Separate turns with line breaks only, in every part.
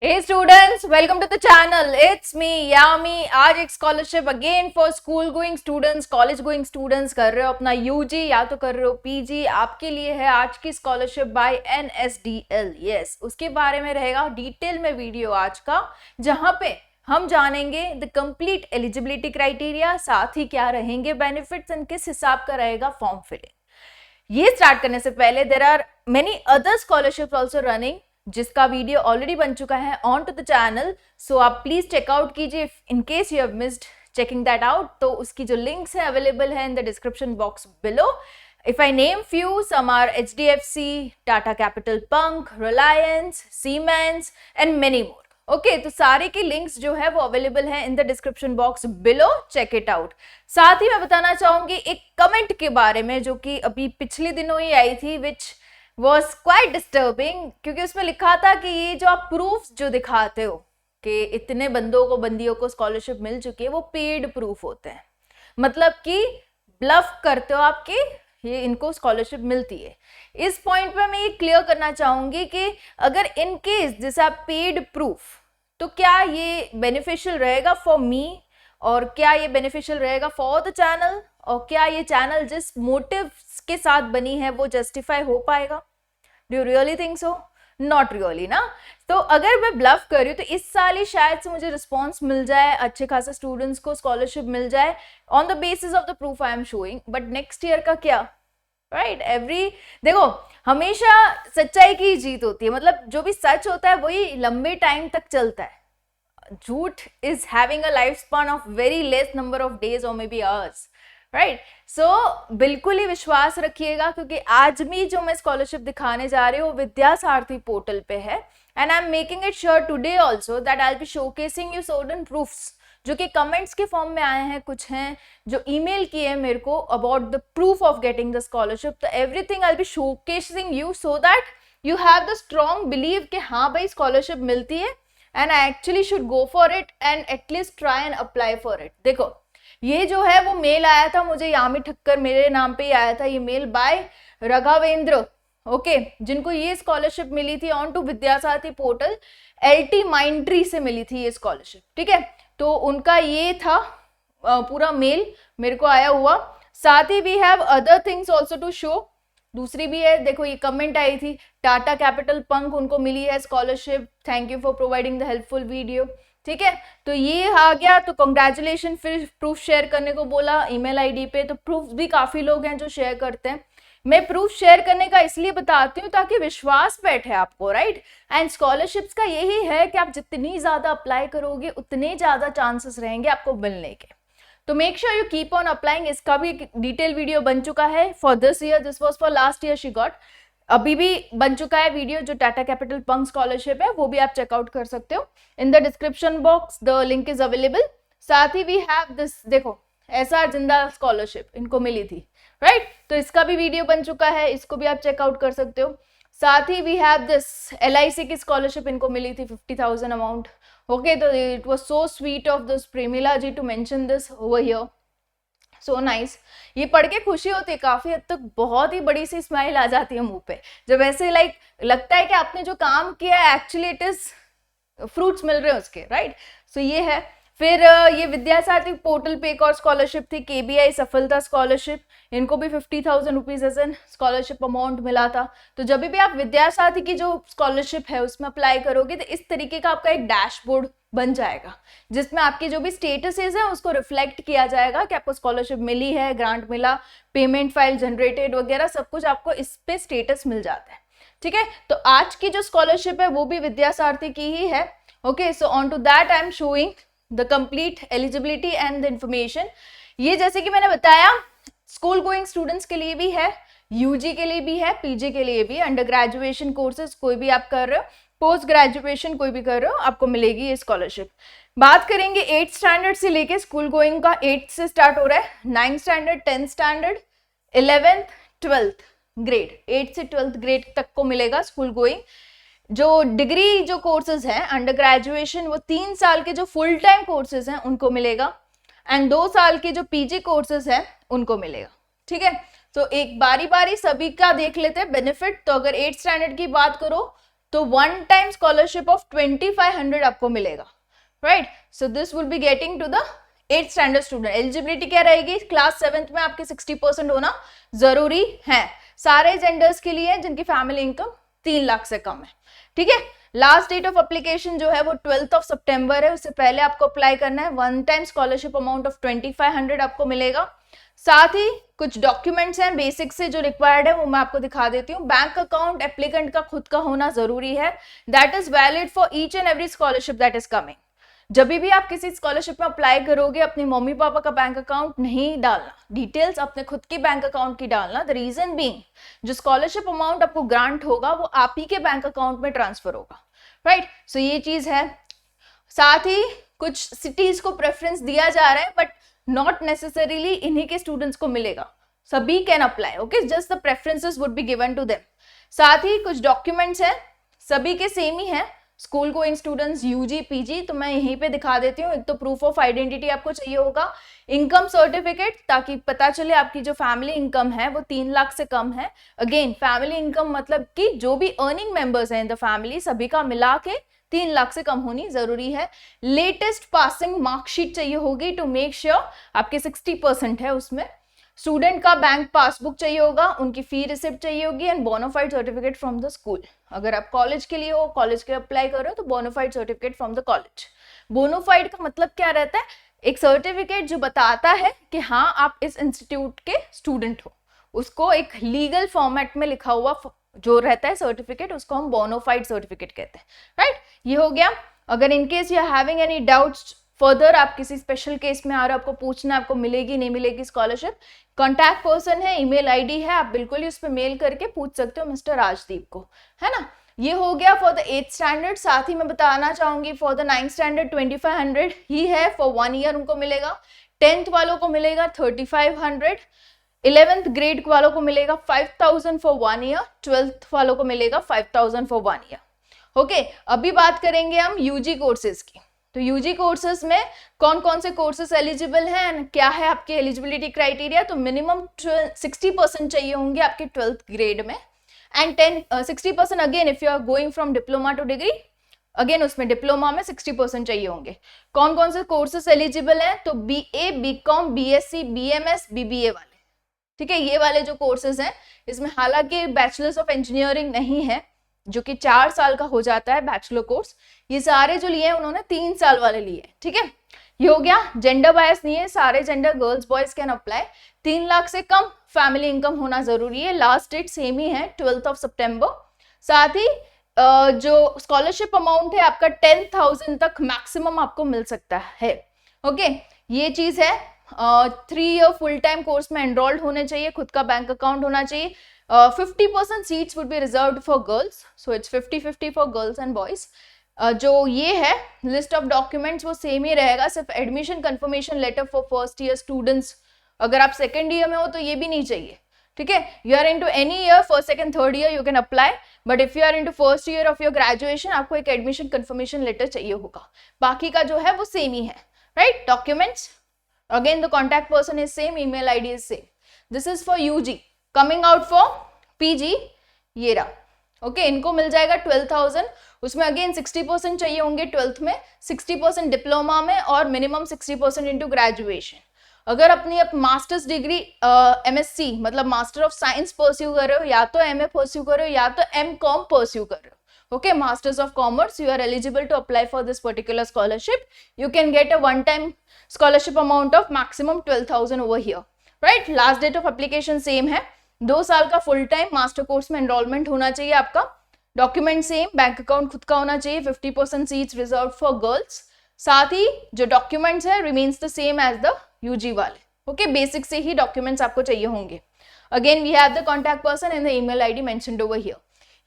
Hey students, welcome to the channel. It's me Yami. आज एक scholarship again for school going students, college going students कर रहे हो अपना यूजी या तो कर रहे हो पीजी, आपके लिए है आज की स्कॉलरशिप बाय एनएसडीएल। यस, उसके बारे में रहेगा डिटेल में वीडियो आज का, जहां पे हम जानेंगे द कंप्लीट एलिजिबिलिटी क्राइटेरिया, साथ ही क्या रहेंगे बेनिफिट्स एंड किस हिसाब का रहेगा फॉर्म फिलिंग। ये स्टार्ट करने से पहले there are many other scholarship also running, जिसका वीडियो ऑलरेडी बन चुका है on to the channel, so आप प्लीज चेकआउट कीजिए in case you have missed checking that out. तो उसकी जो लिंक्स है अवेलेबल है in the description box below. If I name few, some are HDFC, Tata capital Pankh, Reliance, Siemens and many more. Okay, तो सारे के links जो है वो अवेलेबल है in the description box below, check it out. साथ ही मैं बताना चाहूंगी एक कमेंट के बारे में जो कि अभी पिछले दिनों ही आई थी, विच was quite disturbing, क्योंकि उसमें लिखा था कि ये जो आप प्रूफ जो दिखाते हो कि इतने बंदियों को स्कॉलरशिप मिल चुकी है, वो पेड प्रूफ होते हैं। मतलब कि ब्लफ करते हो आपके, ये इनको स्कॉलरशिप मिलती है। इस पॉइंट पे मैं ये क्लियर करना चाहूंगी कि अगर इन केस जैसे आप पेड प्रूफ, तो क्या ये बेनिफिशियल रहेगा फॉर मी, और क्या ये बेनिफिशियल रहेगा फॉर द चैनल, और क्या ये चैनल जिस मोटिव के साथ बनी है वो जस्टिफाई हो पाएगा? Do you really think so? Not really ना। तो अगर मैं ब्लफ कर रही हूँ तो इस साल ही शायद से मुझे रिस्पॉन्स मिल जाए, अच्छे खासे स्टूडेंट्स को स्कॉलरशिप मिल जाए on the basis of the proof I am showing, but next year का क्या? राइट, देखो, हमेशा सच्चाई की जीत होती है। मतलब जो भी सच होता है वही लंबे टाइम तक चलता है। झूठ is having a lifespan of very less number of days or maybe hours, right? So बिल्कुल ही विश्वास रखिएगा, क्योंकि आज भी जो मैं स्कॉलरशिप दिखाने जा रही हूँ विद्या सारथी पोर्टल पे है, and I am making it sure today also that I will be showcasing you certain proofs जो कि कमेंट्स के फॉर्म में आए हैं, कुछ हैं जो ईमेल किए हैं मेरे को about the proof of getting the scholarship. तो everything I will be showcasing you so that you have the strong believe कि हाँ भाई स्कॉलरशिप मिलती है and I actually should go for it and at least try and apply for it। देखो, ये जो है वो मेल आया था मुझे, यामी ठक्कर मेरे नाम पे ही आया था ये मेल बाय राघवेंद्र, ओके, जिनको ये स्कॉलरशिप मिली थी on to Vidyasarathi portal, LT Mindtree से मिली थी ये स्कॉलरशिप, ठीक है। तो उनका ये था पूरा मेल मेरे को आया हुआ। साथ ही we have other things also to show, दूसरी भी है। देखो, ये कमेंट आई थी, टाटा कैपिटल पंक, उनको मिली है scholarship, thank you for providing the helpful video, ठीक है। तो ये आ गया, तो कंग्रेचुलेशन। फिर प्रूफ शेयर करने को बोला ईमेल आईडी पे, तो प्रूफ भी काफी लोग हैं जो शेयर करते हैं। मैं प्रूफ शेयर करने का इसलिए बताती हूँ ताकि विश्वास बैठे आपको, राइट। एंड स्कॉलरशिप्स का यही है कि आप जितनी ज्यादा अप्लाई करोगे उतने ज्यादा चांसेस रहेंगे आपको मिलने के। तो make sure you keep on applying. इसका भी डिटेल वीडियो बन चुका है for this year, this was for last year she got, अभी भी बन चुका है वीडियो जो टाटा कैपिटल पंक स्कॉलरशिप है, वो भी आप चेकआउट कर सकते हो इन the description box, the link is available. साथ ही वी हैव दिस, देखो SR जिंदाल स्कॉलरशिप इनको मिली थी, राइट, तो इसका भी वीडियो बन चुका है, इसको भी आप चेकआउट कर सकते हो। साथ ही वी हैव दिस LIC की स्कॉलरशिप इनको मिली थी 50,000 अमाउंट, ओके। तो it was so sweet of this Premila ji to mention this over here, so nice. ये पढ़ के खुशी होती है, काफी हद तक बहुत ही बड़ी सी स्माइल आ जाती है मुंह पे, जब ऐसे लाइक लगता है कि आपने जो काम किया है एक्चुअली इट इज फ्रूट्स मिल रहे हैं उसके, राइट। सो ये है। फिर ये विद्यासारथी पोर्टल पे एक और स्कॉलरशिप थी, KBI सफलता स्कॉलरशिप, इनको भी 50,000 rupees as an scholarship amount मिला था। तो जब भी आप विद्यासारथी की जो स्कॉलरशिप है उसमें अप्लाई करोगे तो इस तरीके का आपका एक डैशबोर्ड बन जाएगा, जिसमें आपकी जो भी स्टेटसेस है उसको रिफ्लेक्ट किया जाएगा कि आपको स्कॉलरशिप मिली है, ग्रांट मिला, पेमेंट फाइल जनरेटेड वगैरह सब कुछ आपको इस पे स्टेटस मिल जाता है, ठीक है। तो आज की जो स्कॉलरशिप है वो भी विद्यासारथी की ही है, okay. So on to that I am showing the complete eligibility and the information. ये जैसे कि मैंने बताया स्कूल गोइंग स्टूडेंट्स के लिए भी है, UG के लिए भी है, PG के लिए भी, अंडर ग्रेजुएशन कोर्सेज कोई भी आप कर रहे हो, पोस्ट ग्रेजुएशन कोई भी कर रहे हो, आपको मिलेगी ये स्कॉलरशिप। बात करेंगे 8th स्टैंडर्ड से लेके, स्कूल गोइंग का 8th से स्टार्ट हो रहा है, 9th standard, 10th standard, 11th, 12th grade, 8th से 12th ग्रेड तक को मिलेगा स्कूल गोइंग। जो डिग्री जो कोर्सेज हैं अंडर ग्रेजुएशन, वो 3 साल के जो फुल टाइम कोर्सेज हैं उनको मिलेगा, एंड 2 साल के जो PG कोर्सेज हैं उनको मिलेगा, ठीक है। तो एक बारी बारी सभी का देख लेते हैं बेनिफिट। तो अगर 8th स्टैंडर्ड की बात करो तो वन टाइम स्कॉलरशिप ऑफ 2500 आपको मिलेगा, right. So this will be getting to the 8th standard student. Eligibility क्या रहेगी, क्लास 7th में आपके 60% होना जरूरी है, सारे जेंडर्स के लिए जिनकी फैमिली इनकम 3 लाख से कम है, ठीक है। लास्ट डेट ऑफ एप्लीकेशन जो है वो 12th ऑफ सितंबर है, उससे पहले आपको अप्लाई करना है। One time scholarship amount of 2500 आपको मिलेगा। साथ ही कुछ डॉक्यूमेंट्स हैं बेसिक से जो रिक्वायर्ड है वो मैं आपको दिखा देती हूँ। बैंक अकाउंट एप्लीकेंट का खुद का होना जरूरी है, that is valid for each and every scholarship that is coming. जब भी आप किसी स्कॉलरशिप में अप्लाई करोगे अपने मम्मी पापा का बैंक अकाउंट नहीं डालना, डिटेल्स अपने खुद के बैंक अकाउंट की डालना। द रीजन बीइंग जो स्कॉलरशिप अमाउंट आपको ग्रांट होगा वो आप ही के बैंक अकाउंट में ट्रांसफर होगा, राइट। सो ये चीज है। साथ ही कुछ सिटीज को प्रेफरेंस दिया जा रहा है, बट नॉट नेसेसरीली इन्हीं के स्टूडेंट्स को मिलेगा, सभी can apply, okay, just the preferences would be given to them. साथ ही कुछ डॉक्यूमेंट्स हैं, सभी के सेम ही हैं, school going students, UG PG, तो मैं यहीं पे दिखा देती हूँ। एक तो प्रूफ ऑफ आइडेंटिटी आपको चाहिए होगा, इनकम सर्टिफिकेट, ताकि पता चले आपकी जो फैमिली इनकम है वो 3 लाख से कम है। अगेन फैमिली इनकम मतलब कि जो भी अर्निंग मेंबर्स हैं इन द फैमिली सभी का मिला के 3 लाख से कम होनी जरूरी है। लेटेस्ट पासिंग मार्कशीट चाहिए होगी टू मेक श्योर आपके 60% है उसमें। स्टूडेंट का बैंक पासबुक चाहिए होगा, उनकी फी रिसिप्ट चाहिए होगी and bonafide certificate from the school. अगर आप कॉलेज के लिए हो, कॉलेज के अप्लाई कर रहे हो तो bonafide certificate from the college. Bonafide का मतलब क्या रहता है, एक सर्टिफिकेट जो बताता है कि हाँ आप इस इंस्टीट्यूट के स्टूडेंट हो, उसको एक लीगल फॉर्मेट में लिखा हुआ जो रहता है सर्टिफिकेट, उसको हम बोनाफाइड सर्टिफिकेट कहते हैं, राइट। ये हो गया। अगर in case you are having any doubts further, आप किसी स्पेशल केस में आ रहे हो, आपको पूछना है आपको मिलेगी नहीं मिलेगी स्कॉलरशिप, कॉन्टैक्ट पर्सन है, ईमेल आईडी है, आप बिल्कुल ही उस पर मेल करके पूछ सकते हो मिस्टर राजदीप को, है ना। ये हो गया फॉर द 8th स्टैंडर्ड। साथ ही मैं बताना चाहूंगी फॉर द 9th स्टैंडर्ड 2500 ही है फॉर 1 ईयर उनको मिलेगा। 10th वालों को मिलेगा 3500, 11th ग्रेड वालों को मिलेगा 5000 फॉर 1 ईयर, 12th वालों को मिलेगा 5000 फॉर 1 ईयर। ओके, अभी बात करेंगे हम यूजी कोर्सेज की। तो यूजी कोर्सेज में कौन कौन से कोर्सेज एलिजिबल हैं, क्या है आपके एलिजिबिलिटी क्राइटेरिया। तो मिनिमम 60% चाहिए होंगे आपके 12th ग्रेड में and 60% again if you are going from diploma to degree, again उसमें डिप्लोमा में 60% चाहिए होंगे। कौन कौन से कोर्सेज एलिजिबल हैं, तो BA, BCom, BSc, BMS, BBA वाले, ठीक है। ये वाले जो कोर्सेज हैं इसमें हालांकि बैचलर्स ऑफ इंजीनियरिंग नहीं है जो कि 4 साल का हो जाता है बैचलर कोर्स, ये सारे जो लिए हैं उन्होंने 3 साल वाले लिए, ठीक है। ये हो गया। जेंडर बायस नहीं है, सारे gender girls boys can apply. 3 lakh से कम फैमिली इनकम होना जरूरी है, लास्ट डेट सेम ही है 12th ऑफ सितंबर। साथ ही जो स्कॉलरशिप अमाउंट है आपका 10,000 तक मैक्सिमम आपको मिल सकता है, ओके। ये चीज है। 3 ईयर फुल टाइम कोर्स में एनरोल्ड होने चाहिए, खुद का बैंक अकाउंट होना चाहिए। 50% seats would be reserved for girls, so it's 50-50 for girls and boys. जो ये है लिस्ट ऑफ डॉक्यूमेंट्स वो सेम ही रहेगा, सिर्फ admission confirmation letter for first year students. अगर आप सेकेंड ईयर में हो तो ये भी नहीं चाहिए, ठीक है। You are into any year, first second third year you can apply, but if you are into first year of your graduation आपको एक एडमिशन कंफर्मेशन लेटर चाहिए होगा। बाकी का जो है वो सेम ही है, right. Documents again the contact person is same, email ID is same. This is for UG. Coming out for PG, ये रहा, ओके। इनको मिल जाएगा 12,000, उसमें अगेन 60% चाहिए होंगे 12th में, 60% डिप्लोमा में और मिनिमम 60% इनटू ग्रेजुएशन। अगर अपनी मास्टर्स डिग्री MSc मतलब मास्टर ऑफ साइंस परस्यू कर रहे हो, या तो MA परस्यू कर रहे हो या तो MCom परस्यू कर रहे हो, okay, masters of commerce, you are eligible to apply for this particular scholarship. You can get a one time scholarship amount of maximum 12,000 over here, right. Last date of application same है, 2 साल का full time master course में enrolment होना चाहिए आपका। Document same, bank account खुद का होना चाहिए, 50% सीट्स रिजर्व फॉर गर्ल्स। साथ ही जो डॉक्यूमेंट्स है remains the same as the UG वाले, ओके। बेसिक से ही डॉक्यूमेंट्स आपको चाहिए होंगे। Again we have the contact person and the email ID mentioned over here.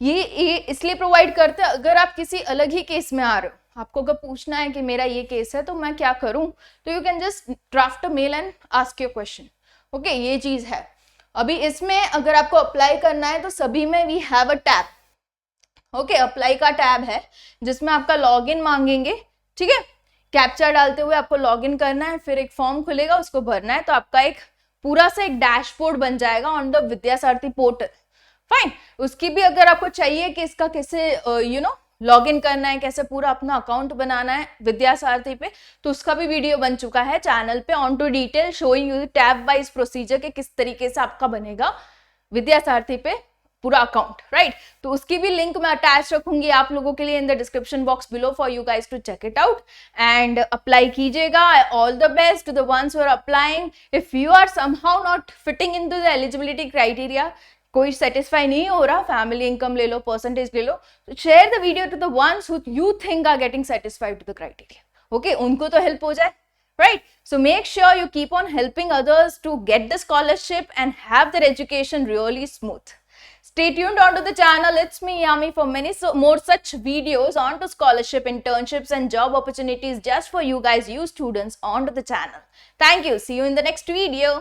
ये इसलिए प्रोवाइड करते हैं अगर आप किसी अलग ही केस में आ रहे हो, आपको अगर पूछना है कि मेरा ये केस है तो मैं क्या करूं, तो you can just draft a male and ask your question, okay. ये चीज है। अभी इसमें अगर आपको अप्लाई करना है तो सभी में we have a tab, okay. Apply का टैब है जिसमें आपका लॉगिन मांगेंगे, ठीक है। कैप्चा डालते हुए आपको लॉगिन करना है, फिर एक फॉर्म खुलेगा उसको भरना है, तो आपका एक पूरा सा एक डैशबोर्ड बन जाएगा ऑन द विद्यासारथी पोर्टल, फाइन। उसकी भी अगर आपको चाहिए कि इसका कैसे लॉग इन करना है, कैसे पूरा अपना अकाउंट बनाना है विद्यासारथी पे, तो उसका भी वीडियो बन चुका है चैनल पे on to detail showing you tab wise procedure के किस तरीके से आपका बनेगा विद्यासारथी पे पूरा अकाउंट, राइट। तो उसकी भी लिंक मैं अटैच रखूंगी आप लोगों के लिए in the description box below for you guys to check it out and apply कीजिएगा। All the best to the ones who are applying. If you are somehow not fitting into the eligibility criteria, कोई satisfy नहीं हो रहा, family income ले लो, percentage ले लो, तो share the video to the ones who you think are getting satisfied to the criteria. Okay, उनको तो हेल्प हो जाए, right? So make sure you keep on helping others to get the scholarship and have their education really smooth. Stay tuned onto the channel. It's me, Yami, for many more such videos onto scholarship, internships, and job opportunities just for you guys, you students, onto the channel. Thank you. See you in the next video.